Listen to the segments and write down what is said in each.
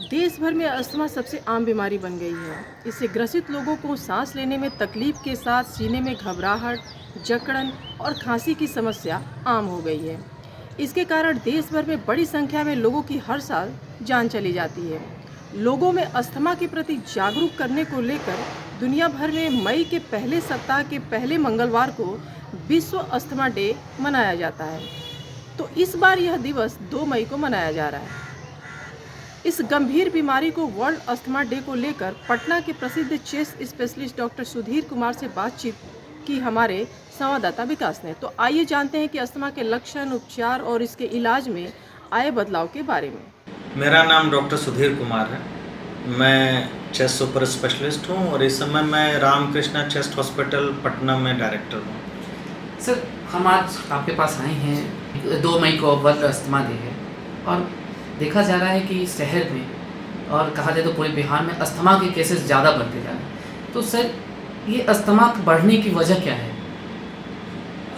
देश भर में अस्थमा सबसे आम बीमारी बन गई है। इससे ग्रसित लोगों को सांस लेने में तकलीफ के साथ सीने में घबराहट, जकड़न और खांसी की समस्या आम हो गई है। इसके कारण देश भर में बड़ी संख्या में लोगों की हर साल जान चली जाती है। लोगों में अस्थमा के प्रति जागरूक करने को लेकर दुनिया भर में मई के पहले सप्ताह के पहले मंगलवार को विश्व अस्थमा डे मनाया जाता है। तो इस बार यह दिवस 2 मई को मनाया जा रहा है। इस गंभीर बीमारी को वर्ल्ड अस्थमा डे को लेकर पटना के प्रसिद्ध chest specialist doctor Sudhir Kumar से बातचीत की हमारे संवाददाता विकास ने। तो आइए जानते हैं कि अस्थमा के लक्षण, उपचार और इसके इलाज में आए बदलाव के बारे में। मेरा नाम डॉक्टर सुधीर कुमार है। मैं चेस्ट सुपर स्पेशलिस्ट हूँ और इस समय मैं रामकृष्णा चेस्ट हॉस्पिटल पटना में डायरेक्टर हूँ। सर, हम आज आपके पास आए हैं। 2 मई को वर्ल्ड अस्थमा डे है और देखा जा रहा है कि शहर में और कहा जाए तो पूरे बिहार में अस्थमा के केसेस ज़्यादा बढ़ते जा रहे हैं। तो सर, ये अस्थमा बढ़ने की वजह क्या है?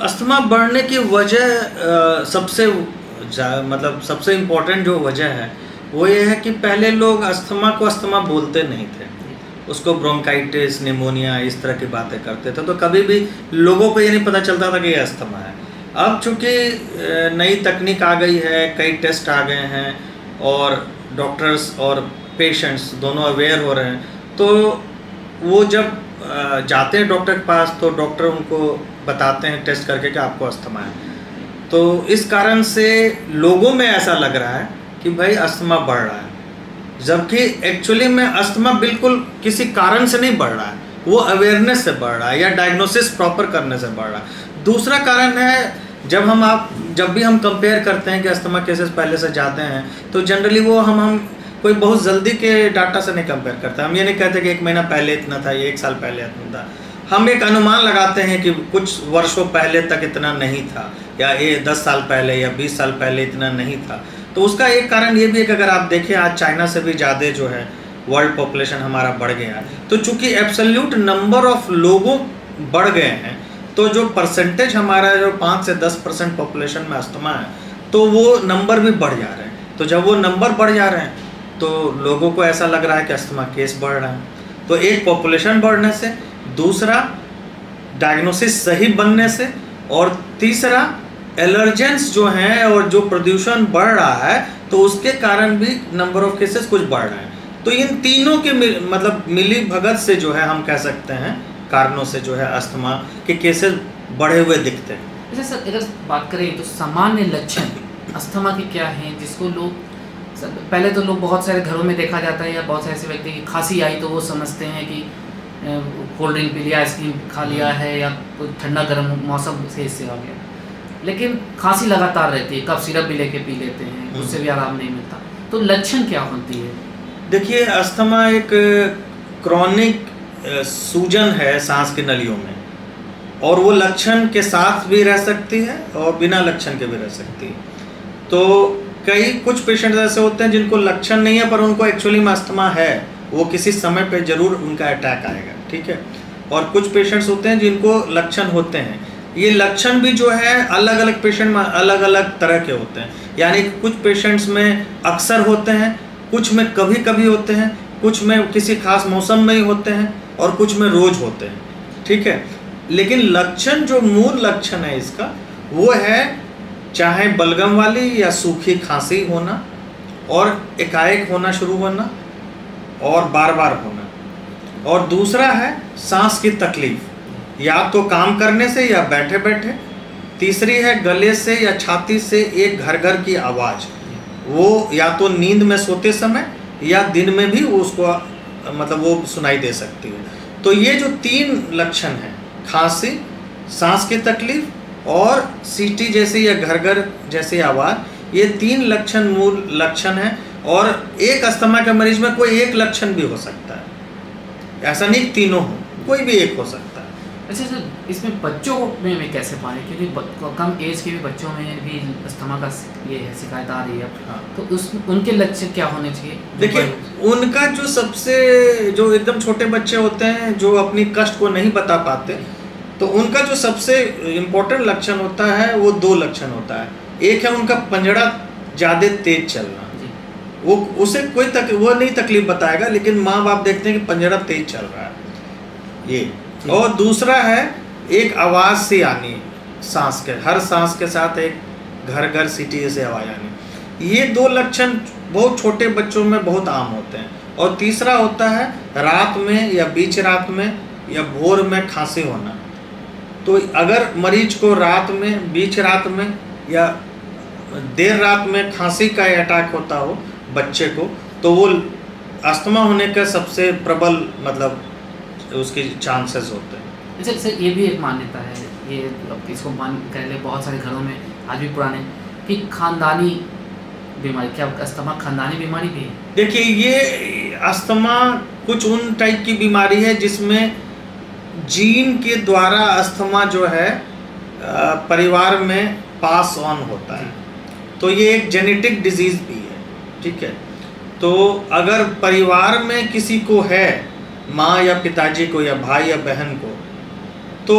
अस्थमा बढ़ने की वजह सबसे इम्पोर्टेंट जो वजह है वो ये है कि पहले लोग अस्थमा को अस्थमा बोलते नहीं थे, उसको ब्रोंकाइटिस, निमोनिया इस तरह की बातें करते थे। तो कभी भी लोगों को ये नहीं पता चलता था कि ये अस्थमा है। अब चूँकि नई तकनीक आ गई है, कई टेस्ट आ गए हैं और डॉक्टर्स और पेशेंट्स दोनों अवेयर हो रहे हैं, तो वो जब जाते हैं डॉक्टर के पास तो डॉक्टर उनको बताते हैं टेस्ट करके कि आपको अस्थमा है। तो इस कारण से लोगों में ऐसा लग रहा है कि भाई अस्थमा बढ़ रहा है, जबकि एक्चुअली में अस्थमा बिल्कुल किसी कारण से नहीं बढ़ रहा है, वो अवेयरनेस से बढ़ रहा है या डायग्नोसिस प्रॉपर करने से बढ़ रहा है। दूसरा कारण है, जब भी हम कंपेयर करते हैं कि अस्थमा केसेस पहले से जाते हैं तो जनरली वो हम कोई बहुत जल्दी के डाटा से नहीं कंपेयर करते। हम ये नहीं कहते कि 1 महीना पहले इतना था या 1 साल पहले इतना था। हम एक अनुमान लगाते हैं कि कुछ वर्षों पहले तक इतना नहीं था, या ये 10 साल पहले या 20 साल पहले इतना नहीं था। तो उसका एक कारण ये भी है कि अगर आप देखें आज चाइना से भी ज़्यादा जो है वर्ल्ड पॉपुलेशन हमारा बढ़ गया है। तो चूँकि एब्सोल्यूट नंबर ऑफ लोगों बढ़ गए हैं, तो जो परसेंटेज हमारा जो 5 से 10% पॉपुलेशन में अस्थमा है, तो वो नंबर भी बढ़ जा रहे हैं। तो जब वो नंबर बढ़ जा रहे हैं तो लोगों को ऐसा लग रहा है कि अस्थमा केस बढ़ रहा है। तो एक पॉपुलेशन बढ़ने से, दूसरा डायग्नोसिस सही बनने से, और तीसरा एलर्जेंस जो हैं और जो प्रदूषण बढ़ रहा है तो उसके कारण भी नंबर ऑफ केसेस कुछ बढ़ रहे हैं। तो इन तीनों के मिली भगत से जो है हम कह सकते हैं कारणों से जो है अस्थमा के केसेस बढ़े हुए दिखते हैं। अच्छा सर, अगर बात करें तो सामान्य लक्षण अस्थमा के क्या हैं जिसको लोग पहले तो लोग बहुत सारे घरों में देखा जाता है या बहुत सारे ऐसे व्यक्ति की खांसी आई तो वो समझते हैं कि कोल्ड ड्रिंक पी लिया, आइसक्रीम खा लिया है या कोई ठंडा गर्म मौसम से इससे आ गया। लेकिन खांसी लगातार रहती है, कफ सिरप भी लेके पी लेते हैं, उससे भी आराम नहीं मिलता। तो लक्षण क्या होती है? देखिए, अस्थमा एक क्रॉनिक सूजन है सांस की नलियों में, और वो लक्षण के साथ भी रह सकती है और बिना लक्षण के भी रह सकती है। तो कुछ पेशेंट्स ऐसे होते हैं जिनको लक्षण नहीं है पर उनको एक्चुअली में अस्थमा है, वो किसी समय पे जरूर उनका अटैक आएगा, ठीक है। और कुछ पेशेंट्स होते हैं जिनको लक्षण होते हैं। ये लक्षण भी जो है अलग अलग पेशेंट में अलग अलग तरह के होते हैं, यानी कुछ पेशेंट्स में अक्सर होते हैं, कुछ में कभी कभी होते हैं, कुछ में किसी खास मौसम में ही होते हैं और कुछ में रोज होते हैं, ठीक है। लेकिन लक्षण जो मूल लक्षण है इसका वो है चाहे बलगम वाली या सूखी खांसी होना, और एकाएक होना शुरू होना और बार बार होना, और दूसरा है सांस की तकलीफ, या तो काम करने से या बैठे बैठे। तीसरी है गले से या छाती से एक घर घर की आवाज़, वो या तो नींद में सोते समय या दिन में भी उसको वो सुनाई दे सकती है। तो ये जो 3 लक्षण हैं, खांसी, सांस की तकलीफ और सीटी जैसी या घर घर जैसी आवाज़, ये 3 लक्षण मूल लक्षण हैं। और एक अस्थमा के मरीज में कोई एक लक्षण भी हो सकता है, ऐसा नहीं तीनों हो, कोई भी एक हो सकता है। अच्छा सर, इसमें बच्चों में कैसे पाएं, क्योंकि कम एज के भी बच्चों में भी अस्थमा का ये है शिकायत आ रही है। हाँ। तो उनके लक्षण क्या होने चाहिए? देखिए, उनका जो एकदम छोटे बच्चे होते हैं जो अपनी कष्ट को नहीं बता पाते, तो उनका जो सबसे इम्पोर्टेंट लक्षण होता है वो 2 लक्षण होता है। एक है उनका पंजड़ा ज़्यादा तेज चलना, वो उसे वो नहीं तकलीफ बताएगा, लेकिन माँ बाप देखते हैं कि पंजरा तेज चल रहा है ये। और दूसरा है एक आवाज़ सी आनी सांस के, हर सांस के साथ एक घर घर सीटी से आवाज़ आनी। ये 2 लक्षण बहुत छोटे बच्चों में बहुत आम होते हैं। और तीसरा होता है रात में या बीच रात में या भोर में खांसी होना। तो अगर मरीज को रात में, बीच रात में या देर रात में खांसी का अटैक होता हो बच्चे को, तो वो अस्थमा होने का सबसे प्रबल मतलब उसके चांसेस होते हैं। अच्छा सर, ये भी एक मान्यता है, ये अब इसको मान कर ले बहुत सारे घरों में आज भी पुराने, कि खानदानी बीमारी, क्या अस्थमा खानदानी बीमारी भी है? देखिए, ये अस्थमा कुछ उन टाइप की बीमारी है जिसमें जीन के द्वारा अस्थमा जो है परिवार में पास ऑन होता है। तो ये एक जेनेटिक डिजीज़ भी है, ठीक है। तो अगर परिवार में किसी को है, माँ या पिताजी को या भाई या बहन को, तो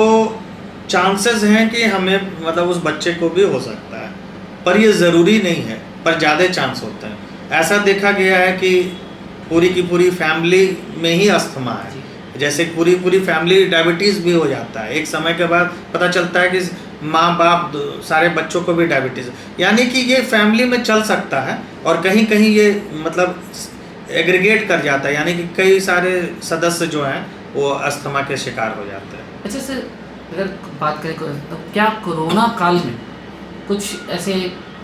चांसेस हैं कि हमें मतलब उस बच्चे को भी हो सकता है, पर ये ज़रूरी नहीं है, पर ज़्यादा चांस होते हैं। ऐसा देखा गया है कि पूरी की पूरी फैमिली में ही अस्थमा है, जैसे पूरी फैमिली डायबिटीज़ भी हो जाता है। एक समय के बाद पता चलता है कि माँ बाप सारे बच्चों को भी डायबिटीज़, यानी कि ये फैमिली में चल सकता है और कहीं कहीं ये मतलब एग्रीगेट कर जाता है, यानी कि कई सारे सदस्य जो हैं वो अस्थमा के शिकार हो जाते हैं। अच्छा सर, अगर बात करें तो क्या कोरोना काल में कुछ ऐसे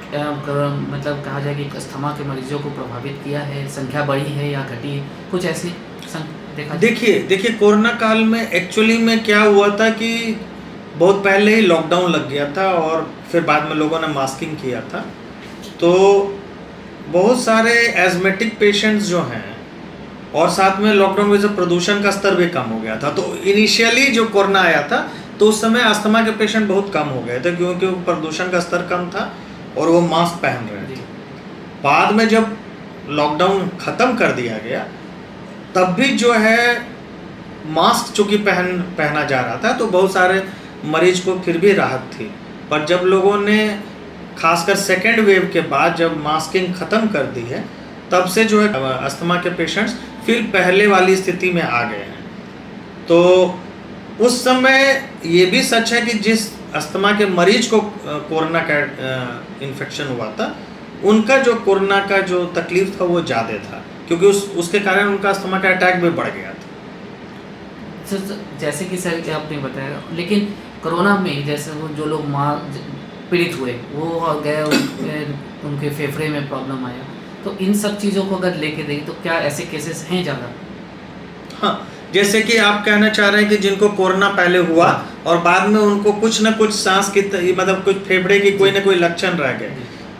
मतलब कहा जाए कि अस्थमा के मरीजों को प्रभावित किया है, संख्या बढ़ी है या घटी है, कुछ ऐसे देखा? देखिए कोरोना काल में एक्चुअली में क्या हुआ था कि बहुत पहले ही लॉकडाउन लग गया था और फिर बाद में लोगों ने मास्किंग किया था, तो बहुत सारे एजमेटिक पेशेंट्स जो हैं और साथ में लॉकडाउन वजह से प्रदूषण का स्तर भी कम हो गया था। तो इनिशियली जो कोरोना आया था तो उस समय अस्थमा के पेशेंट बहुत कम हो गए थे, क्योंकि प्रदूषण का स्तर कम था और वो मास्क पहन रहे थे। बाद में जब लॉकडाउन ख़त्म कर दिया गया तब भी जो है मास्क चूँकि पहना जा रहा था, तो बहुत सारे मरीज को फिर भी राहत थी। पर जब लोगों ने खासकर सेकेंड वेव के बाद जब मास्किंग ख़त्म कर दी है, तब से जो है अस्थमा के पेशेंट्स फिर पहले वाली स्थिति में आ गए हैं। तो उस समय ये भी सच है कि जिस अस्थमा के मरीज को कोरोना का इन्फेक्शन हुआ था, उनका जो कोरोना का जो तकलीफ था वो ज़्यादा था, क्योंकि उसके कारण उनका अस्थमा का अटैक भी बढ़ गया था। सर जैसे कि सर क्या आपने बताया, लेकिन कोरोना में जैसे वो जो लोग पीड़ित हुए वो गए, उनके फेफड़े में प्रॉब्लम आया, तो इन सब चीज़ों को अगर लेके देखें तो क्या ऐसे केसेस हैं ज़्यादा? हाँ, जैसे कि आप कहना चाह रहे हैं कि जिनको कोरोना पहले हुआ और बाद में उनको कुछ ना कुछ सांस की मतलब कुछ फेफड़े की कोई ना कोई लक्षण रह गए,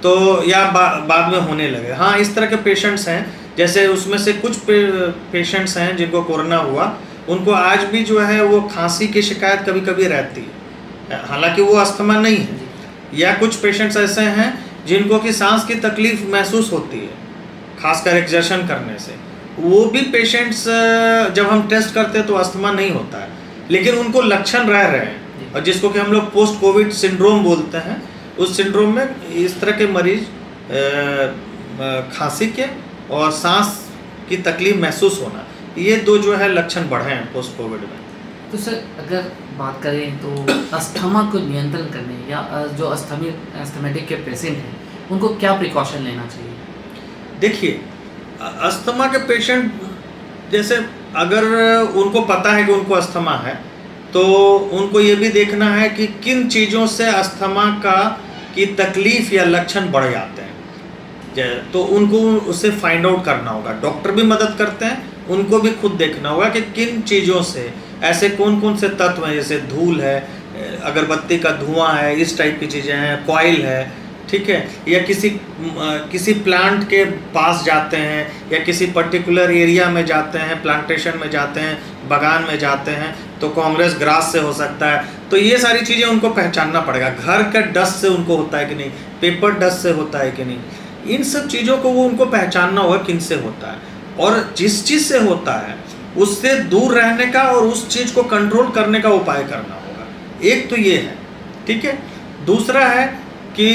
तो या बाद में होने लगे। हाँ, इस तरह के पेशेंट्स हैं। जैसे उसमें से कुछ पेशेंट्स हैं जिनको कोरोना हुआ, उनको आज भी जो है वो खांसी की शिकायत कभी कभी रहती है, हालांकि वो अस्थमा नहीं है। या कुछ पेशेंट्स ऐसे हैं जिनको कि सांस की तकलीफ महसूस होती है, खासकर एक्सर्शन करने से। वो भी पेशेंट्स जब हम टेस्ट करते हैं तो अस्थमा नहीं होता है, लेकिन उनको लक्षण रह रहे हैं, और जिसको कि हम लोग पोस्ट कोविड सिंड्रोम बोलते हैं। उस सिंड्रोम में इस तरह के मरीज खांसी के और सांस की तकलीफ महसूस होना, ये 2 जो है लक्षण बढ़े हैं पोस्ट कोविड में। तो सर अगर बात करें तो अस्थमा को नियंत्रण करने या जो अस्थमेटिक के पेशेंट हैं उनको क्या प्रिकॉशन लेना चाहिए? देखिए, अस्थमा के पेशेंट जैसे अगर उनको पता है कि उनको अस्थमा है, तो उनको ये भी देखना है कि किन चीज़ों से अस्थमा की तकलीफ़ या लक्षण बढ़ जाते हैं, तो उनको उससे फाइंड आउट करना होगा। डॉक्टर भी मदद करते हैं, उनको भी खुद देखना होगा कि किन चीज़ों से, ऐसे कौन कौन से तत्व हैं, जैसे धूल है, अगरबत्ती का धुआं है, इस टाइप की चीज़ें हैं, कॉइल है, ठीक है, या किसी प्लांट के पास जाते हैं या किसी पर्टिकुलर एरिया में जाते हैं, प्लांटेशन में जाते हैं, बागान में जाते हैं, तो कांग्रेस ग्रास से हो सकता है। तो ये सारी चीज़ें उनको पहचानना पड़ेगा। घर का डस्ट से उनको होता है कि नहीं, पेपर डस्ट से होता है कि नहीं, इन सब चीज़ों को वो उनको पहचानना होगा किन से होता है, और जिस चीज़ से होता है उससे दूर रहने का और उस चीज़ को कंट्रोल करने का उपाय करना होगा। एक तो ये है, ठीक है। दूसरा है कि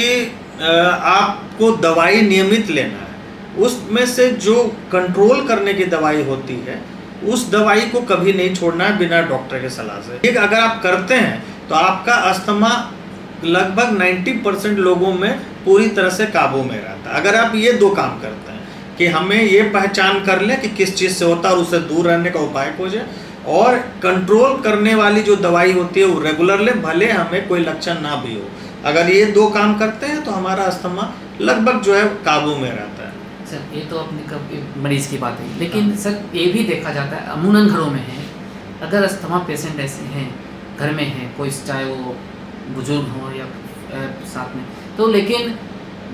आपको दवाई नियमित लेना है। उसमें से जो कंट्रोल करने की दवाई होती है उस दवाई को कभी नहीं छोड़ना है बिना डॉक्टर के सलाह से। एक अगर आप करते हैं तो आपका अस्थमा लगभग 90% लोगों में पूरी तरह से काबू में रहता है। अगर आप ये दो काम करते हैं कि हमें ये पहचान कर लें कि किस चीज़ से होता है और उससे दूर रहने का उपाय खोजें, और कंट्रोल करने वाली जो दवाई होती है वो रेगुलर लें, भले हमें कोई लक्षण ना भी हो। अगर ये दो काम करते हैं तो हमारा अस्थमा लगभग जो है काबू में रहता है। सर ये तो अपने मरीज़ की बात है, लेकिन सर ये भी देखा जाता है अमूमन घरों में है, अगर अस्थमा पेशेंट ऐसे हैं घर में हैं कोई, चाहे वो बुजुर्ग हो या साथ में, तो लेकिन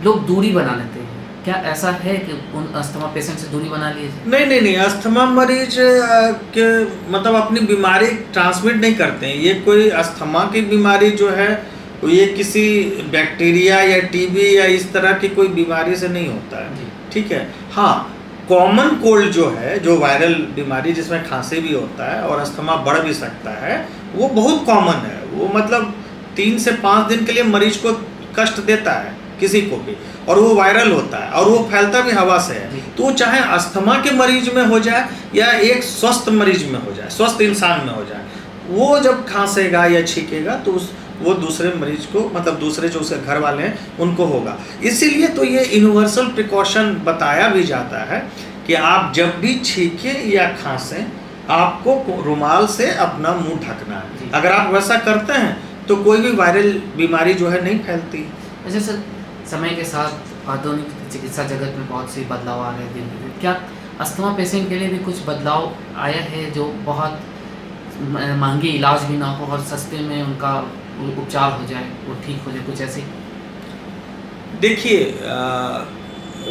लोग दूरी बना लेते हैं। क्या ऐसा है कि उन अस्थमा पेशेंट से दूरी बना लीजिए? नहीं, अस्थमा मरीज के मतलब अपनी बीमारी ट्रांसमिट नहीं करते हैं। ये कोई अस्थमा की बीमारी जो है ये किसी बैक्टीरिया या टीबी या इस तरह की कोई बीमारी से नहीं होता है, ठीक है। हाँ, कॉमन कोल्ड जो है, जो वायरल बीमारी जिसमें खांसी भी होता है और अस्थमा बढ़ भी सकता है, वो बहुत कॉमन है। वो मतलब 3 से 5 दिन के लिए मरीज को कष्ट देता है किसी को भी, और वो वायरल होता है और वो फैलता भी हवा से है। तो चाहे अस्थमा के मरीज में हो जाए या एक स्वस्थ मरीज में हो जाए, स्वस्थ इंसान में हो जाए, वो जब खांसेगा या छींकेगा तो वो दूसरे मरीज को, मतलब दूसरे जो उसके घर वाले हैं उनको होगा। इसीलिए तो ये यूनिवर्सल प्रिकॉशन बताया भी जाता है कि आप जब भी छींके या खांसें आपको रुमाल से अपना मुंह ढकना है। अगर आप वैसा करते हैं तो कोई भी वायरल बीमारी जो है नहीं फैलती। अच्छा सर, समय के साथ आधुनिक चिकित्सा जगत में बहुत सी बदलाव आ रहे हैं दिन ब दिन। क्या अस्थमा पेशेंट के लिए भी कुछ बदलाव आया है जो बहुत महंगी इलाज भी ना हो और सस्ते में उनका उपचार हो जाए, वो ठीक हो जाए, कुछ ऐसे? देखिए,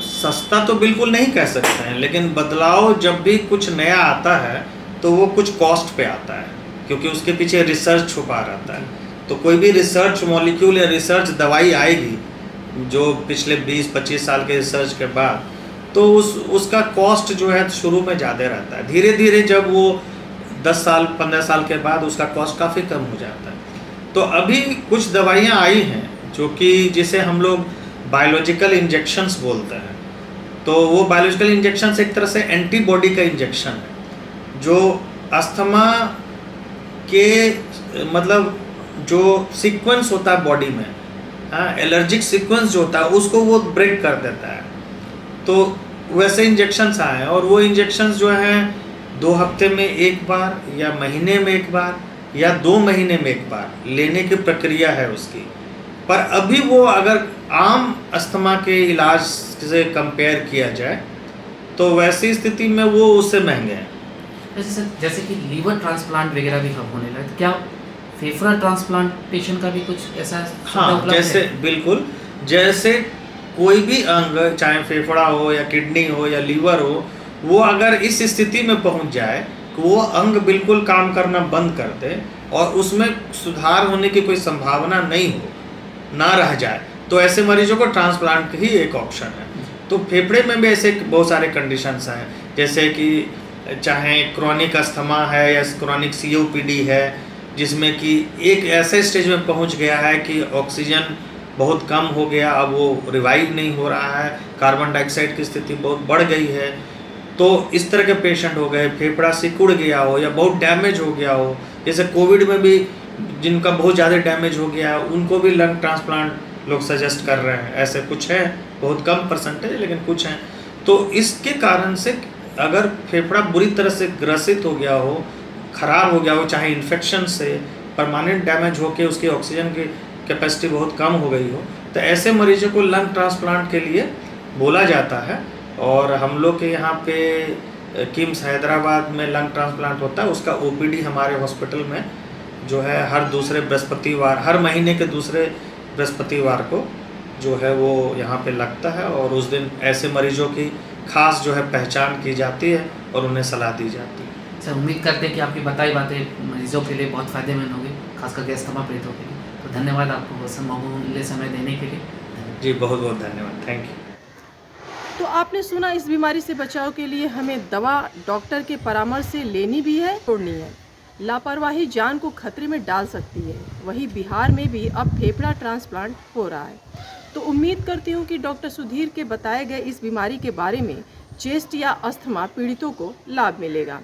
सस्ता तो बिल्कुल नहीं कह सकते हैं, लेकिन बदलाव जब भी कुछ नया आता है तो वो कुछ कॉस्ट पे आता है, क्योंकि उसके पीछे रिसर्च छुपा रहता है। तो कोई भी रिसर्च मॉलिक्यूल या रिसर्च दवाई आएगी जो पिछले 20-25 साल के रिसर्च के बाद, तो उसका कॉस्ट जो है शुरू में ज़्यादा रहता है। धीरे धीरे जब वो 10 साल 15 साल के बाद उसका कॉस्ट काफ़ी कम हो जाता है। तो अभी कुछ दवाइयाँ आई हैं जो कि जिसे हम लोग बायोलॉजिकल इंजेक्शंस बोलते हैं। तो वो बायोलॉजिकल इंजेक्शंस एक तरह से एंटीबॉडी का इंजेक्शन है, जो अस्थमा के मतलब जो सीक्वेंस होता है बॉडी में, एलर्जिक सीक्वेंस जो होता है उसको वो ब्रेक कर देता है। तो वैसे इंजेक्शंस आए हैं, और वो इंजेक्शंस जो हैं 2 हफ्ते में एक बार या महीने में एक बार या 2 महीने में एक बार लेने की प्रक्रिया है उसकी। पर अभी वो अगर आम अस्थमा के इलाज से कंपेयर किया जाए तो वैसी स्थिति में वो उससे महंगे हैं। जैसे कि लीवर ट्रांसप्लांट वगैरह भी अब होने लगे, तो क्या फेफड़ा ट्रांसप्लांटेशन का भी कुछ ऐसा? हाँ, जैसे बिल्कुल, जैसे कोई भी अंग, चाहे फेफड़ा हो या किडनी हो या लीवर हो, वो अगर इस स्थिति में पहुंच जाए कि वो अंग बिल्कुल काम करना बंद कर दे और उसमें सुधार होने की कोई संभावना नहीं हो, ना रह जाए, तो ऐसे मरीजों को ट्रांसप्लांट ही एक ऑप्शन है। तो फेफड़े में भी ऐसे बहुत सारे कंडीशंस हैं, जैसे कि चाहे क्रॉनिक अस्थमा है या क्रॉनिक COPD है, जिसमें कि एक ऐसे स्टेज में पहुंच गया है कि ऑक्सीजन बहुत कम हो गया, अब वो रिवाइव नहीं हो रहा है, कार्बन डाइऑक्साइड की स्थिति बहुत बढ़ गई है। तो इस तरह के पेशेंट हो गए, फेफड़ा सिकुड़ गया हो या बहुत डैमेज हो गया हो, जैसे कोविड में भी जिनका बहुत ज़्यादा डैमेज हो गया है उनको भी लंग ट्रांसप्लांट लोग सजेस्ट कर रहे हैं। ऐसे कुछ है, बहुत कम परसेंटेज, लेकिन कुछ हैं। तो इसके कारण से अगर फेफड़ा बुरी तरह से ग्रसित हो गया हो, ख़राब हो गया हो, चाहे इन्फेक्शन से परमानेंट डैमेज हो के उसकी ऑक्सीजन की कैपेसिटी बहुत कम हो गई हो, तो ऐसे मरीजों को लंग ट्रांसप्लांट के लिए बोला जाता है। और हम लोग के यहाँ पे किम्स हैदराबाद में लंग ट्रांसप्लांट होता है, उसका OPD हमारे हॉस्पिटल में जो है हर दूसरे बृहस्पतिवार, हर महीने के दूसरे बृहस्पतिवार को जो है वो यहाँ पे लगता है, और उस दिन ऐसे मरीजों की खास जो है पहचान की जाती है और उन्हें सलाह दी जाती है। सर, उम्मीद करते हैं कि आपकी बताई बातें मरीजों के लिए बहुत फ़ायदेमंद होगी, खास करके अस्थमा पीड़ितों के लिए। तो धन्यवाद आपको बहुमूल्य समय देने के लिए। जी, बहुत बहुत धन्यवाद, थैंक यू। तो आपने सुना, इस बीमारी से बचाव के लिए हमें दवा डॉक्टर के परामर्श से लेनी भी है, छोड़नी है। लापरवाही जान को खतरे में डाल सकती है। वहीं बिहार में भी अब फेफड़ा ट्रांसप्लांट हो रहा है। तो तो उम्मीद करती हूँ कि डॉक्टर सुधीर के बताए गए इस बीमारी के बारे में चेस्ट या अस्थमा पीड़ितों को लाभ मिलेगा।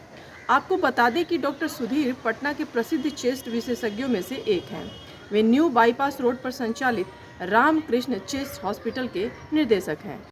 आपको बता दें कि डॉक्टर सुधीर पटना के प्रसिद्ध चेस्ट विशेषज्ञों में से एक हैं। वे न्यू बाईपास रोड पर संचालित रामकृष्ण चेस्ट हॉस्पिटल के निर्देशक हैं।